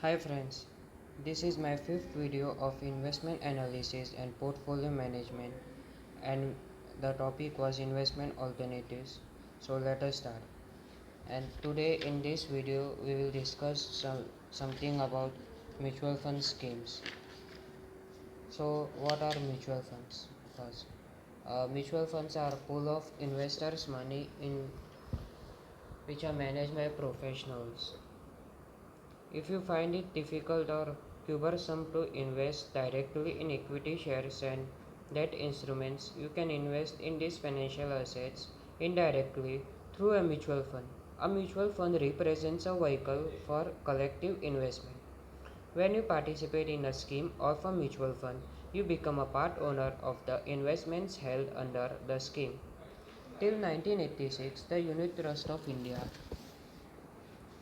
Hi friends, this is my fifth video of investment analysis and portfolio management, and the topic was investment alternatives. So let us start. And today in this video we will discuss something about mutual fund schemes. So what are mutual funds? First, mutual funds are a pool of investors' money in which are managed by professionals. If you find it difficult or cumbersome to invest directly in equity shares and debt instruments, you can invest in these financial assets indirectly through a mutual fund. A mutual fund represents a vehicle for collective investment. When you participate in a scheme of a mutual fund, you become a part owner of the investments held under the scheme. Till 1986, the Unit Trust of India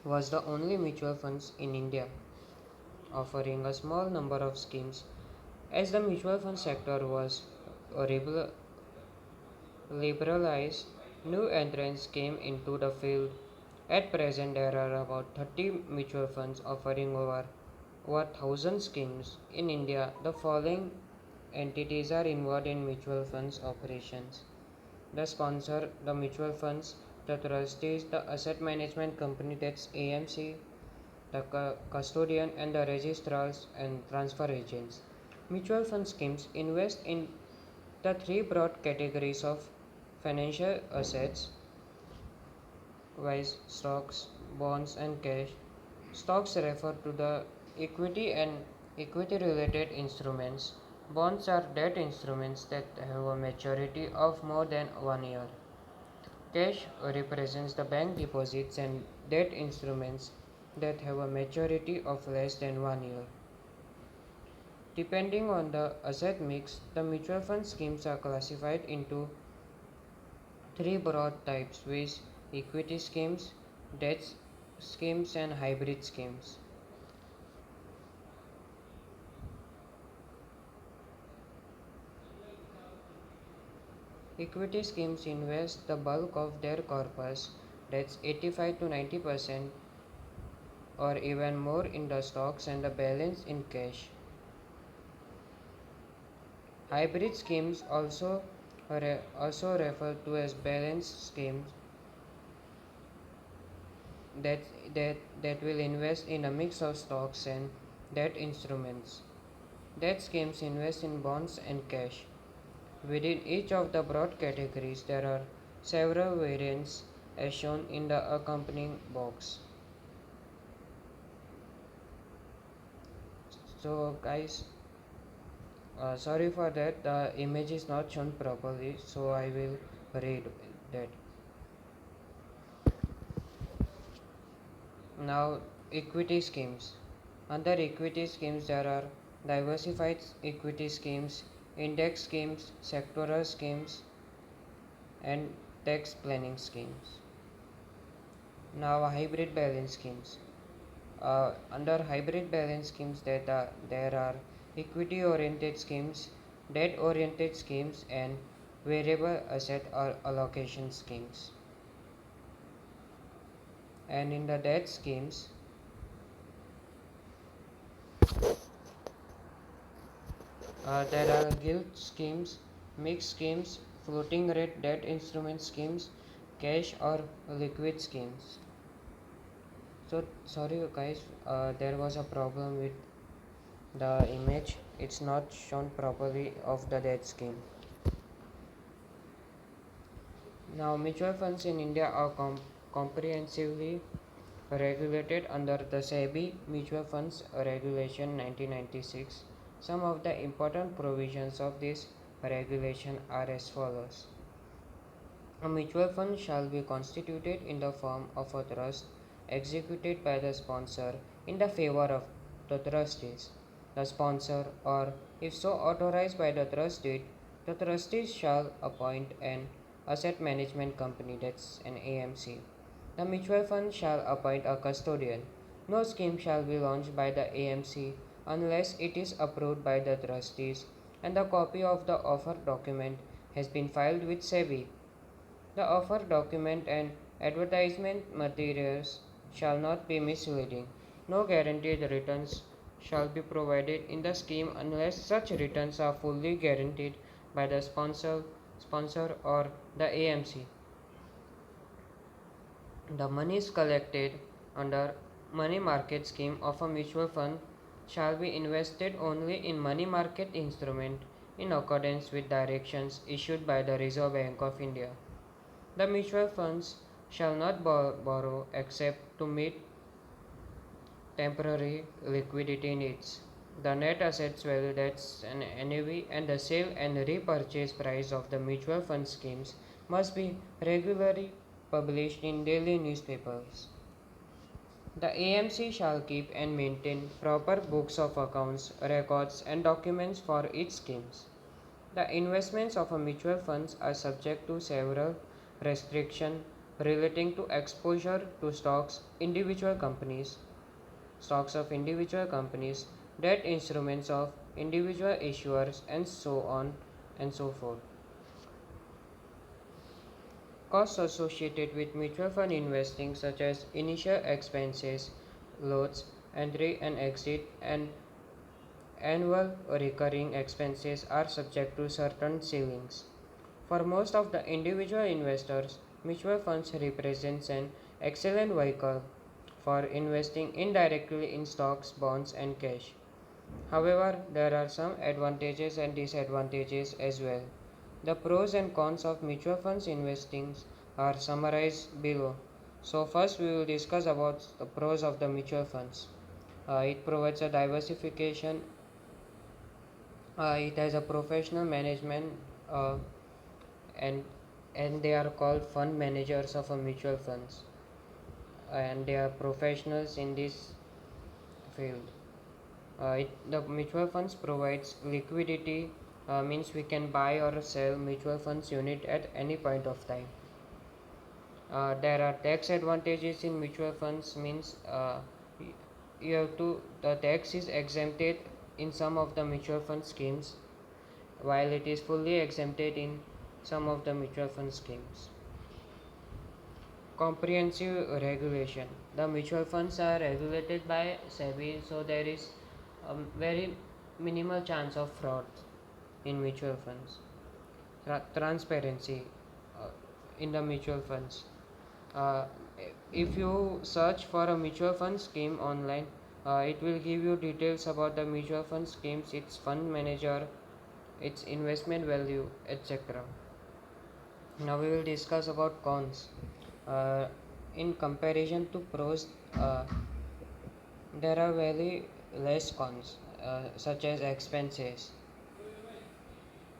was the only mutual funds in India offering a small number of schemes. As the mutual fund sector was liberalized, new entrants came into the field. At present, there are about 30 mutual funds offering over 1,000 schemes. In India, the following entities are involved in mutual funds operations: the sponsor, the mutual funds, the trustees, the asset management company, that's AMC, the custodian, and the registrars and transfer agents. Mutual fund schemes invest in the three broad categories of financial assets, viz. Stocks, bonds, and cash. Stocks refer to the equity and equity related instruments. Bonds are debt instruments that have a maturity of more than 1 year. Cash represents the bank deposits and debt instruments that have a maturity of less than 1 year. Depending on the asset mix, the mutual fund schemes are classified into three broad types, with equity schemes, debt schemes, and hybrid schemes. Equity schemes invest the bulk of their corpus, that's 85 to 90% or even more, in the stocks and the balance in cash. Hybrid schemes, also referred to as balanced schemes, that, that will invest in a mix of stocks and debt instruments. Debt schemes invest in bonds and cash. Within each of the broad categories, there are several variants as shown in the accompanying box. So, guys, sorry for that, the image is not shown properly, so I will read that. Now, equity schemes. Under equity schemes, there are diversified equity schemes, index schemes, sectoral schemes, and tax planning schemes. Now, hybrid balance schemes. Under hybrid balance schemes, there are equity oriented schemes, debt oriented schemes, and variable asset or allocation schemes. And in the debt schemes, there are gilt schemes, mixed schemes, floating rate debt instrument schemes, cash or liquid schemes. So sorry guys, there was a problem with the image. It's not shown properly of the debt scheme. Now mutual funds in India are comprehensively regulated under the SEBI Mutual Funds Regulation 1996. Some of the important provisions of this regulation are as follows. A mutual fund shall be constituted in the form of a trust executed by the sponsor in the favor of the trustees. The sponsor, or if so authorized by the trustee, the trustees shall appoint an asset management company, that's an AMC. The mutual fund shall appoint a custodian. No scheme shall be launched by the AMC unless it is approved by the trustees and a copy of the offer document has been filed with SEBI. The offer document and advertisement materials shall not be misleading. No guaranteed returns shall be provided in the scheme unless such returns are fully guaranteed by the sponsor or the AMC. The monies collected under money market scheme of a mutual fund shall be invested only in money market instrument in accordance with directions issued by the Reserve Bank of India. The mutual funds shall not borrow except to meet temporary liquidity needs. The net assets value, that's an NAV, and the sale and repurchase price of the mutual fund schemes must be regularly published in daily newspapers. The AMC shall keep and maintain proper books of accounts, records, and documents for its schemes. The investments of a mutual funds are subject to several restrictions relating to exposure to stocks of individual companies, debt instruments of individual issuers, and so on and so forth. Costs associated with mutual fund investing, such as initial expenses, loads, entry and exit, and annual recurring expenses, are subject to certain ceilings. For most of the individual investors, mutual funds represents an excellent vehicle for investing indirectly in stocks, bonds, and cash. However, there are some advantages and disadvantages as well. The pros and cons of mutual funds investing are summarized below. So first we will discuss about the pros of the mutual funds. It provides a diversification. It has a professional management, uh, and they are called fund managers of a mutual funds, and they are professionals in this field. The mutual funds provides liquidity, means we can buy or sell mutual funds unit at any point of time. There are tax advantages in mutual funds, means you have to the tax is exempted in some of the mutual fund schemes, while it is fully exempted in some of the mutual fund schemes. Comprehensive regulation. The mutual funds are regulated by SEBI, so there is a very minimal chance of fraud in mutual funds. Transparency uh, in the mutual funds. Uh, if you search for a mutual fund scheme online, it will give you details about the mutual fund schemes, its fund manager, its investment value, etc. Now we will discuss about cons. Uh, in comparison to pros, there are very less cons, such as expenses.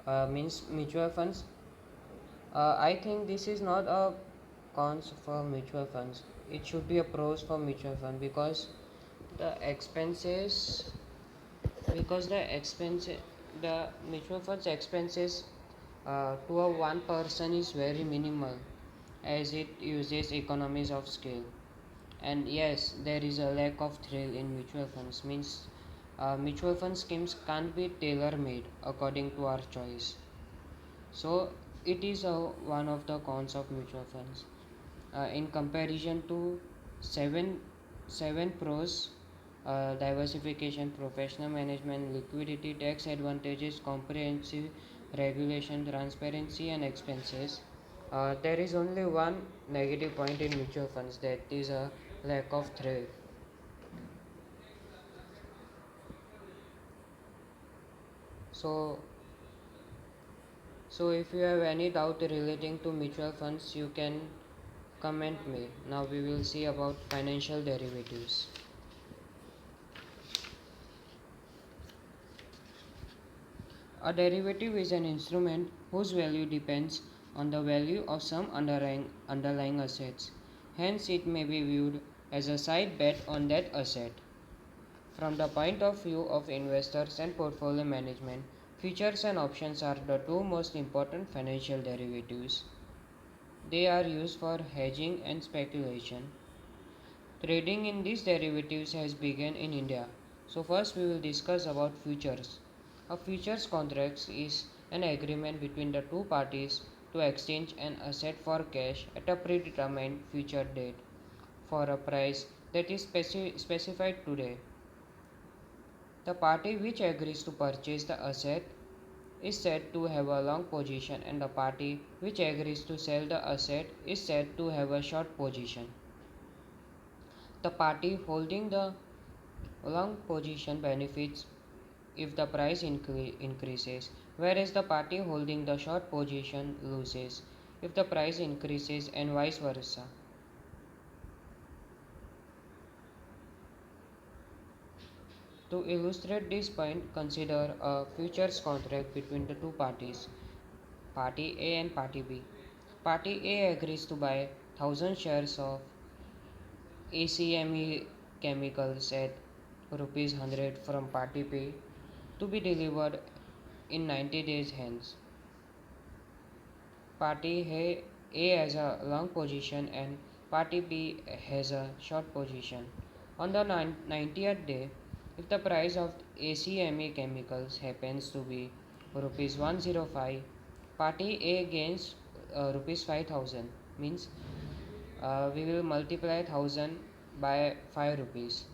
Means mutual funds. I think this is not a cons for mutual funds. It should be a pros for mutual fund the expenses, because the mutual funds expenses to a one person is very minimal, as it uses economies of scale. And yes, there is a lack of thrill in mutual funds, means mutual fund schemes can't be tailor made according to our choice. So it is one of the cons of mutual funds. In comparison to seven seven pros, diversification, professional management, liquidity, tax advantages, comprehensive regulation, transparency, and expenses. There is only one negative point in mutual funds, that is a lack of thrill. So, if you have any doubt relating to mutual funds, you can comment me. Now we will see about financial derivatives. A derivative is an instrument whose value depends on the value of some underlying assets. Hence, it may be viewed as a side bet on that asset. From the point of view of investors and portfolio management, futures and options are the two most important financial derivatives. They are used for hedging and speculation. Trading in these derivatives has begun in India. So first we will discuss about futures. A futures contract is an agreement between the two parties to exchange an asset for cash at a predetermined future date for a price that is specified today. The party which agrees to purchase the asset is said to have a long position, and the party which agrees to sell the asset is said to have a short position. The party holding the long position benefits if the price increases, whereas the party holding the short position loses if the price increases, and vice versa. To illustrate this point, consider a futures contract between the two parties, Party A and Party B. Party A agrees to buy 1000 shares of ACME chemicals at rupees 100 from Party B to be delivered in 90 days hence. Party A has a long position and Party B has a short position. On the 90th day, if the price of ACME chemicals happens to be rupees 105, Party A gains rupees 5000, means we will multiply 1000 by 5 rupees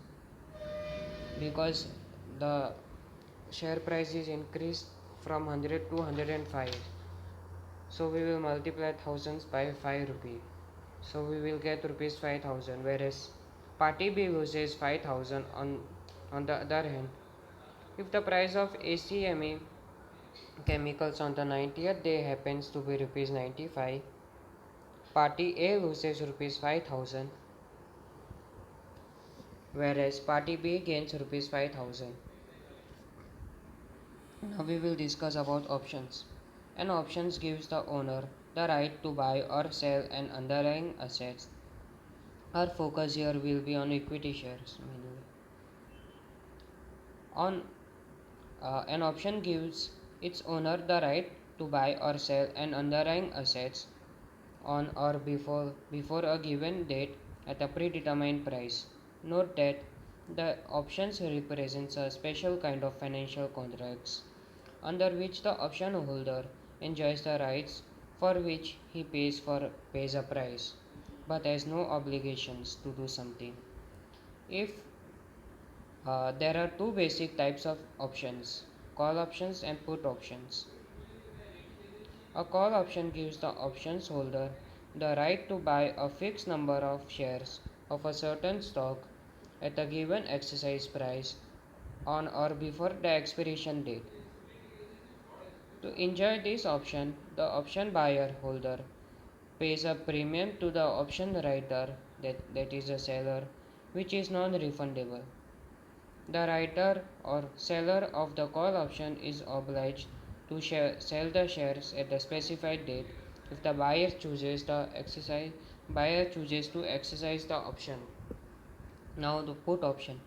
because the share price is increased from 100 to 105. So we will multiply thousands by 5 rupee. So we will get rupees 5000, whereas party B loses 5000. On the other hand, if the price of ACME chemicals on the 90th day happens to be rupees 95, party A loses rupees 5000, whereas party B gains rupees 5000. Now we will discuss about options. An options gives the owner the right to buy or sell an underlying assets. Our focus here will be on equity shares mainly. On An option gives its owner the right to buy or sell an underlying assets on or before a given date at a predetermined price. Note that the options represents a special kind of financial contracts under which the option holder enjoys the rights for which he pays a price but has no obligations to do something. If There are two basic types of options, call options and put options. A call option gives the options holder the right to buy a fixed number of shares of a certain stock at a given exercise price on or before the expiration date. To enjoy this option, the option buyer holder pays a premium to the option writer, that is the seller, which is non-refundable. The writer or seller of the call option is obliged to sell the shares at the specified date if the buyer chooses to exercise the option. Now the put option.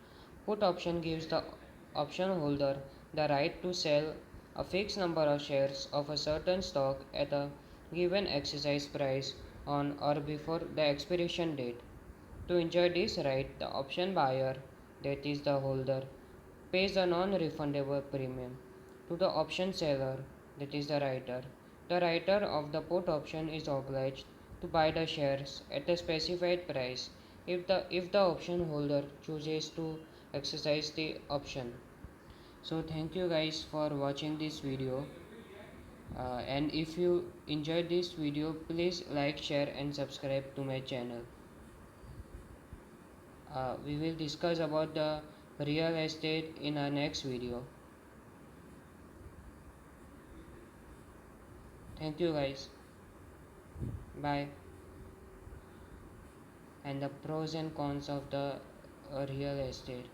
Put option gives the option holder the right to sell a fixed number of shares of a certain stock at a given exercise price on or before the expiration date. To enjoy this right, the option buyer, that is the holder, pays a non-refundable premium to the option seller, that is the writer. The writer of the put option is obliged to buy the shares at a specified price if the option holder chooses to exercise the option. So thank you guys for watching this video. And if you enjoyed this video, please like, share and subscribe to my channel. We will discuss about the real estate in our next video. Thank you guys. Bye. And the pros and cons of the real estate.